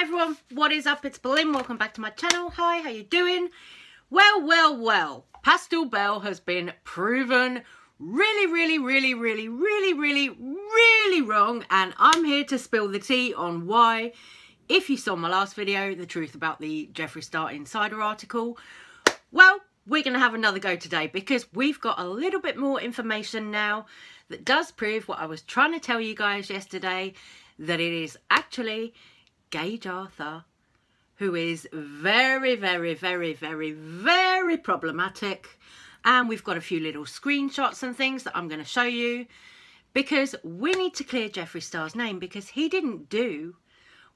Hi everyone, what is up? It's Berlin. Welcome back to my channel. Hi, how you doing? Well. Pastel Belle has been proven really wrong, and I'm here to spill the tea on why. If you saw my last video, the truth about the Jeffree Star insider article, well, we're going to have another go today because we've got a little bit more information now that does prove what I was trying to tell you guys yesterday, that it is actually Gage Arthur who is very problematic. And we've got a few little screenshots and things that I'm going to show you, because we need to clear Jeffree Star's name, because he didn't do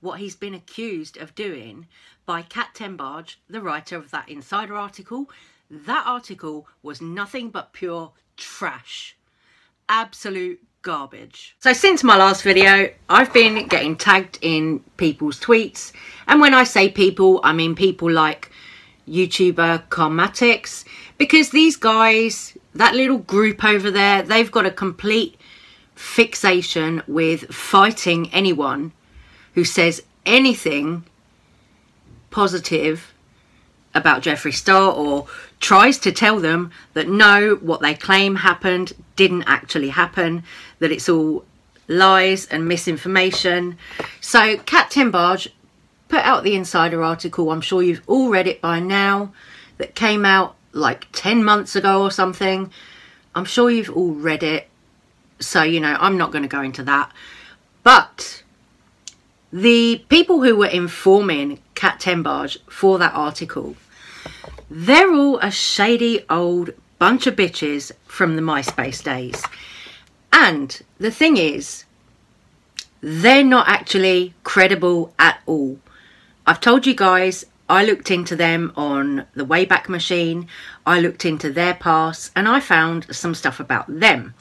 what he's been accused of doing by Kat Tenbarge, the writer of that insider article. That article was nothing but pure trash. Absolute garbage. So since my last video, I've been getting tagged in people's tweets. And when I say people, I mean people like YouTuber Karmatics, because these guys, that little group over there, they've got a complete fixation with fighting anyone who says anything positive about Jeffree Star or tries to tell them that no, what they claim happened didn't actually happen, that it's all lies and misinformation. So Kat Tenbarge put out the insider article. I'm sure you've all read it by now, that came out like 10 months ago or something. I'm sure you've all read it, so you know I'm not going to go into that. But the people who were informing Kat Tenbarge for that article, they're all a shady old bunch of bitches from the MySpace days. And the thing is, they're not actually credible at all. I've told you guys, I looked into them on the Wayback Machine. I looked into their past and I found some stuff about them.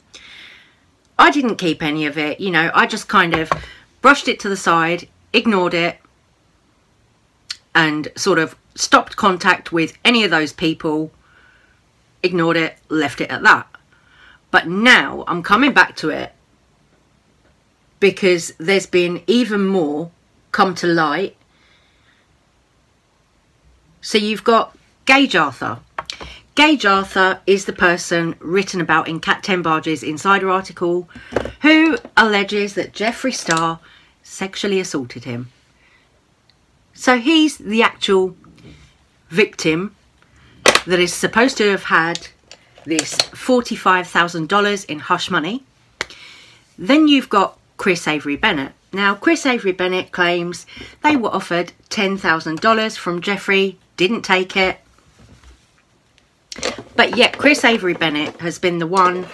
I didn't keep any of it, you know, I just kind of brushed it to the side, ignored it, and sort of stopped contact with any of those people, ignored it, left it at that. But now I'm coming back to it because there's been even more come to light. So you've got Gage Arthur. Gage Arthur is the person written about in Kat Tenbarge's insider article who alleges that Jeffree Star sexually assaulted him. So he's the actual victim that is supposed to have had this $45,000 in hush money. Then you've got Chris Avery Bennett. Now, Chris Avery Bennett claims they were offered $10,000 from Jeffree, didn't take it. But yet Chris Avery Bennett has been the one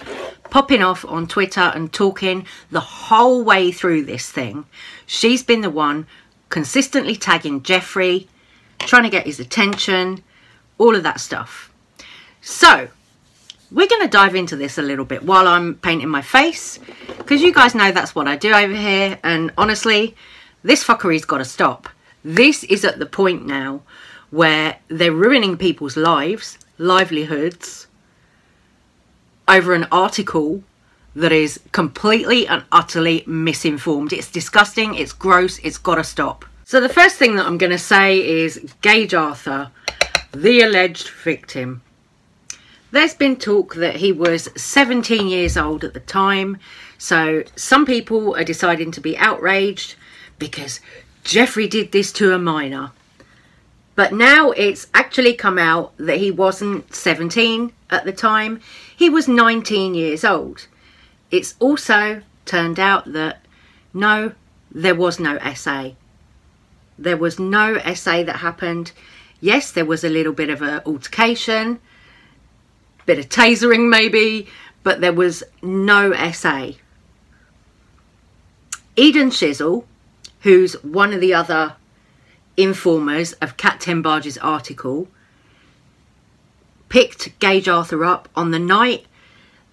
popping off on Twitter and talking the whole way through this thing. She's been the one consistently tagging Jeffree, trying to get his attention, all of that stuff. So we're going to dive into this a little bit while I'm painting my face, because you guys know that's what I do over here. And honestly, this fuckery's got to stop. This is at the point now where they're ruining people's lives, livelihoods, over an article that is completely and utterly misinformed. It's disgusting, it's gross, it's got to stop. So the first thing that I'm going to say is Gage Arthur, the alleged victim. There's been talk that he was 17 years old at the time. So some people are deciding to be outraged because Jeffree did this to a minor. But now it's actually come out that he wasn't 17 at the time. He was 19 years old. It's also turned out that no, there was no SA. There was no SA that happened. Yes, there was a little bit of an altercation, bit of tasering maybe, but there was no SA. Eden Shizzle, who's one of the other informers of Kat Tenbarge's article, picked Gage Arthur up on the night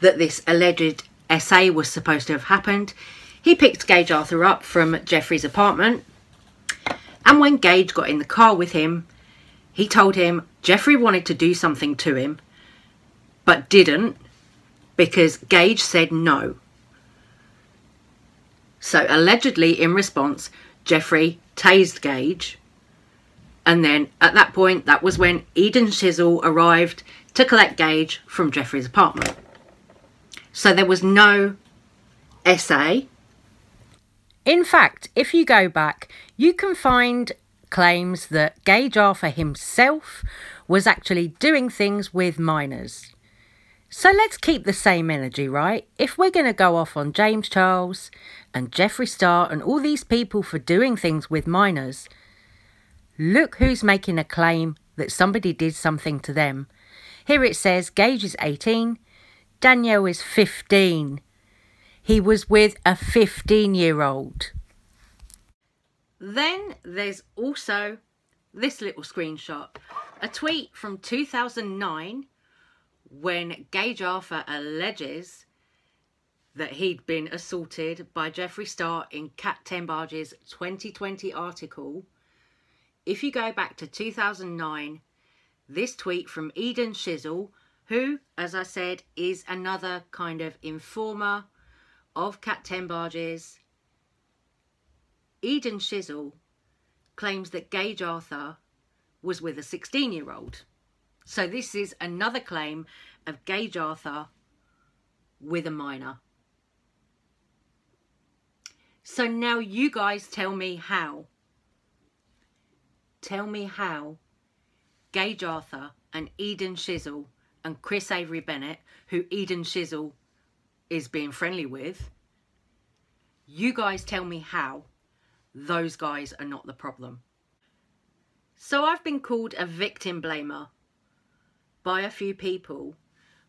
that this alleged SA was supposed to have happened. He picked Gage Arthur up from Jeffree's apartment, and when Gage got in the car with him, he told him Jeffree wanted to do something to him but didn't, because Gage said no. So allegedly in response, Jeffree tased Gage. And then at that point, that was when Eden Shizzle arrived to collect Gage from Jeffree's apartment. So there was no SA. In fact, if you go back, you can find claims that Gage Arthur himself was actually doing things with minors. So let's keep the same energy, right? If we're going to go off on James Charles and Jeffree Star and all these people for doing things with minors, look who's making a claim that somebody did something to them. Here it says Gage is 18, Danielle is 15. He was with a 15-year-old. Then there's also this little screenshot. A tweet from 2009 when Gage Arthur alleges that he'd been assaulted by Jeffree Star in Kat Tenbarge's 2020 article. If you go back to 2009, this tweet from Eden Shizzle, who, as I said, is another kind of informer of Kat Tenbarge's. Eden Shizzle claims that Gage Arthur was with a 16-year-old. So this is another claim of Gage Arthur with a minor. So now you guys tell me how. Tell me how Gage Arthur and Eden Shizzle and Chris Avery Bennett, who Eden Shizzle is being friendly with, you guys tell me how those guys are not the problem. So I've been called a victim blamer by a few people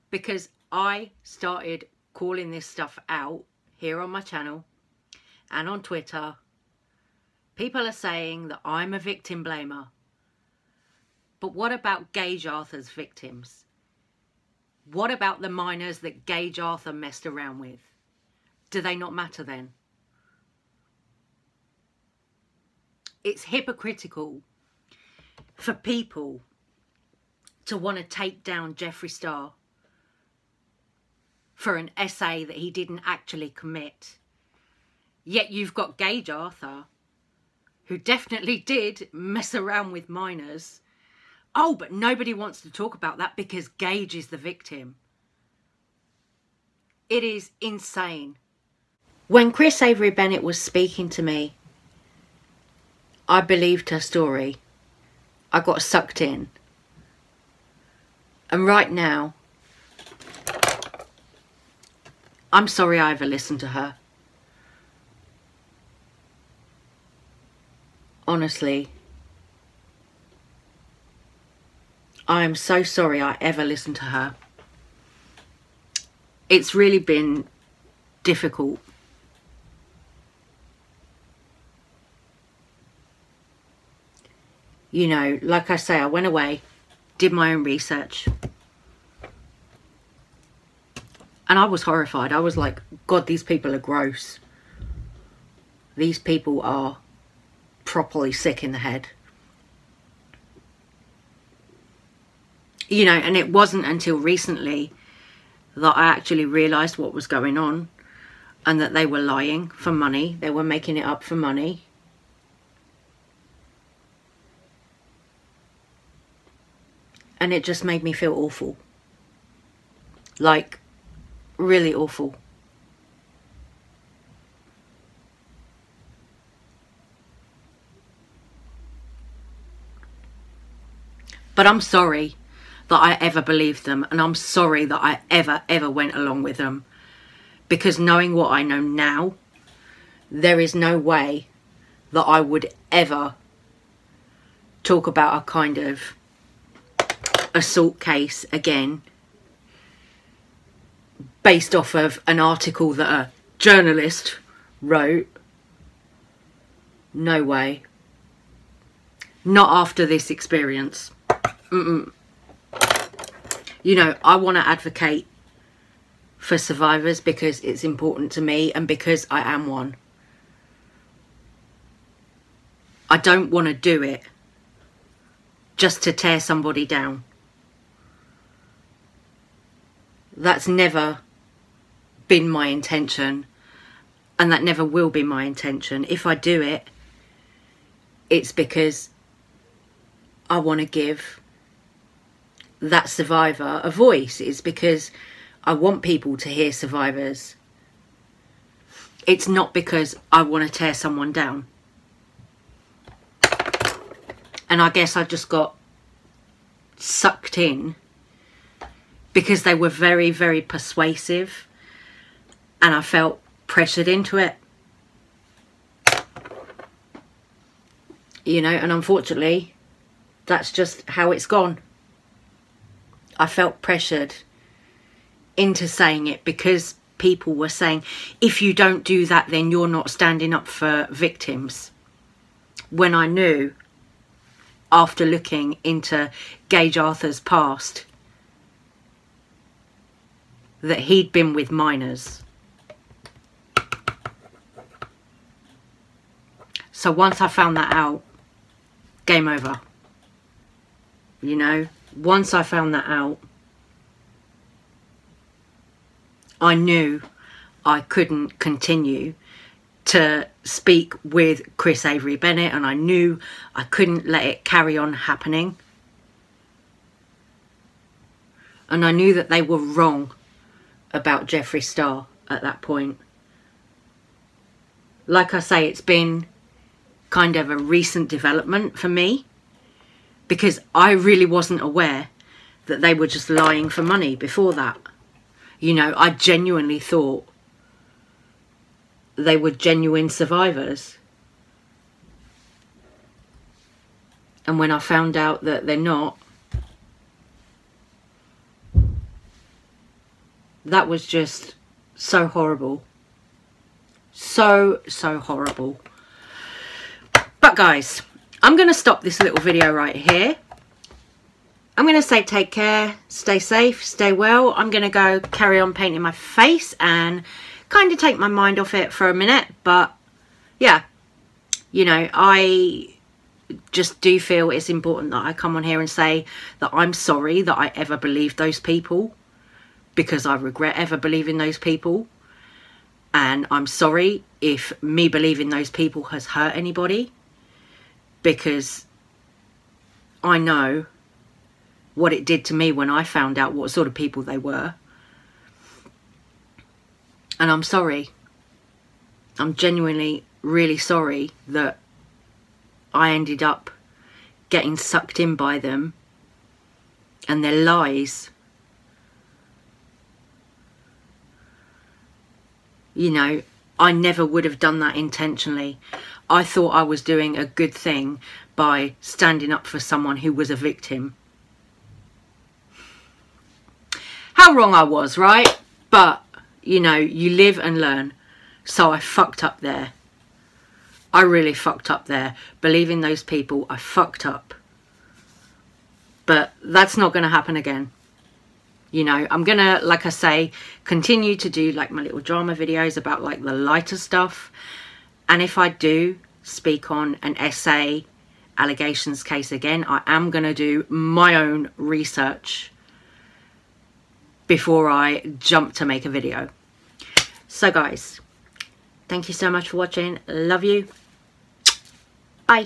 because I started calling this stuff out here on my channel and on Twitter. People are saying that I'm a victim blamer. But what about Gage Arthur's victims? What about the minors that Gage Arthur messed around with? Do they not matter then? It's hypocritical for people to want to take down Jeffree Star for an essay that he didn't actually commit. Yet you've got Gage Arthur, who definitely did mess around with minors. Oh, but nobody wants to talk about that because Gage is the victim. It is insane. When Chris Avery Bennett was speaking to me, I believed her story. I got sucked in. And right now, I'm sorry I ever listened to her. Honestly, I am so sorry I ever listened to her. It's really been difficult. You know, like I say, I went away, did my own research. And I was horrified. I was like, God, these people are gross. These people are properly sick in the head. You know, and it wasn't until recently that I actually realised what was going on and that they were lying for money. They were making it up for money. And it just made me feel awful. Like, really awful. But I'm sorry that I ever believed them. And I'm sorry that I ever went along with them. Because knowing what I know now, there is no way that I would ever talk about a kind of assault case again based off of an article that a journalist wrote. No way. Not after this experience. You know, I want to advocate for survivors because it's important to me and because I am one. I don't want to do it just to tear somebody down. That's never been my intention, and that never will be my intention. If I do it, it's because I want to give that survivor a voice. It's because I want people to hear survivors. It's not because I want to tear someone down. And I guess I just got sucked in because they were very, very persuasive, and I felt pressured into it. You know, and unfortunately, that's just how it's gone. I felt pressured into saying it because people were saying, if you don't do that, then you're not standing up for victims. When I knew, after looking into Gage Arthur's past, that he'd been with minors. So once I found that out, game over. You know, once I found that out, I knew I couldn't continue to speak with Chris Avery Bennett, and I knew I couldn't let it carry on happening. And I knew that they were wrong about Jeffree Star at that point. Like I say, it's been kind of a recent development for me, because I really wasn't aware that they were just lying for money before that. You know, I genuinely thought they were genuine survivors. And when I found out that they're not, that was just so horrible. So horrible. But guys, I'm going to stop this little video right here. I'm going to say take care, stay safe, stay well. I'm going to go carry on painting my face and kind of take my mind off it for a minute. But yeah, you know, I just do feel it's important that I come on here and say that I'm sorry that I ever believed those people, because I regret ever believing those people. And I'm sorry if me believing those people has hurt anybody, because I know what it did to me when I found out what sort of people they were. And I'm sorry. I'm genuinely really sorry that I ended up getting sucked in by them and their lies. You know, I never would have done that intentionally. I thought I was doing a good thing by standing up for someone who was a victim. How wrong I was, right? But, you know, you live and learn. So I fucked up there. I really fucked up there. Believing those people, I fucked up. But that's not going to happen again. You know, I'm going to, like I say, continue to do like my little drama videos about like the lighter stuff. And if I do speak on an SA allegations case again, I am going to do my own research before I jump to make a video. So guys, thank you so much for watching. Love you. Bye.